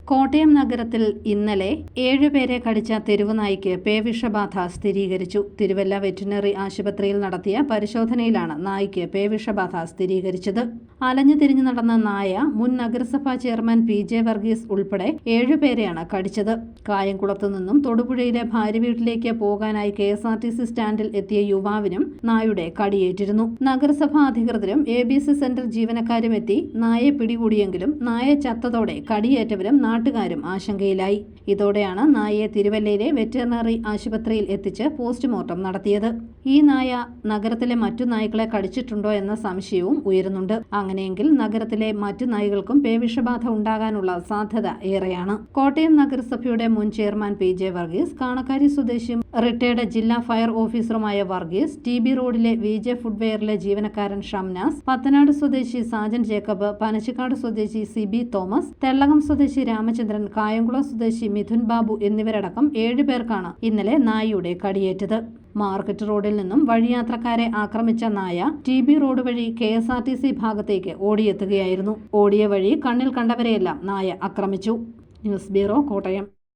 കോട്ടയം നഗരത്തിൽ ഇന്നലെ 7 പേരെ കടിച്ച തെരുവുനായ്ക്ക് പേവിഷബാധ സ്ഥിരീകരിച്ചു. തിരുവല്ല വെറ്റിനറി ആശുപത്രിയിൽ നടത്തിയ പരിശോധനയിലാണ് നായ്ക്ക് പേവിഷബാധ സ്ഥിരീകരിച്ചത്. അലഞ്ഞു തിരിഞ്ഞു നടന്ന നായ മുൻ നഗരസഭാ ചെയർമാൻ PJ വർഗീസ് ഉൾപ്പെടെ 7 പേരെയാണ് കടിച്ചത്. കായംകുളത്തു നിന്നും തൊടുപുഴയിലെ ഭാര്യ വീട്ടിലേക്ക് പോകാനായി KSRTC സ്റ്റാൻഡിൽ എത്തിയ യുവാവിനും നായുടെ കടിയേറ്റിരുന്നു. നഗരസഭാ അധികൃതരും ABC സെന്റർ ജീവനക്കാരും എത്തി നായയെ പിടികൂടിയെങ്കിലും നായ ചത്തതോടെ കടിയേറ്റവരും നാട്ടുകാരും ആശങ്കയിലായി. ഇതോടെയാണ് നായയെ തിരുവല്ലയിലെ വെറ്ററിനറി ആശുപത്രിയിൽ എത്തിച്ച് പോസ്റ്റ്മോർട്ടം നടത്തിയത്. ഈ നായ നഗരത്തിലെ മറ്റു നായ്ക്കളെ കടിച്ചിട്ടുണ്ടോ എന്ന സംശയവും ഉയരുന്നുണ്ട്. അങ്ങനെയെങ്കിൽ നഗരത്തിലെ മറ്റു നായ്ക്കൾക്കും പേവിഷബാധ ഉണ്ടാകാനുള്ള സാധ്യത ഏറെയാണ്. കോട്ടയം നഗരസഭയുടെ മുൻ ചെയർമാൻ PJ വർഗീസ്, കാണക്കാരി സ്വദേശിയും റിട്ടയർഡ് ജില്ലാ ഫയർ ഓഫീസറുമായ വർഗീസ്, TB റോഡിലെ VJ ഫുഡ്വെയറിലെ ജീവനക്കാരൻ ഷംനാസ്, പത്തനാട് സ്വദേശി സാജൻ ജേക്കബ്, പനച്ചിക്കാട് സ്വദേശി സിബി തോമസ്, തെള്ളകം സ്വദേശി രാമചന്ദ്രൻ, കായംകുളം സ്വദേശി മിഥുൻ ബാബു എന്നിവരടക്കം 7 പേർക്കാണ് ഇന്നലെ നായയുടെ കടിയേറ്റത്. മാർക്കറ്റ് റോഡിൽ നിന്നും വഴിയാത്രക്കാരെ ആക്രമിച്ച നായ TB റോഡ് വഴി KSRTC ഭാഗത്തേക്ക് ഓടിയെത്തുകയായിരുന്നു. ഓടിയ വഴി കണ്ണിൽ കണ്ടവരെയെല്ലാം നായ ആക്രമിച്ചു. News bureau, Kottayam.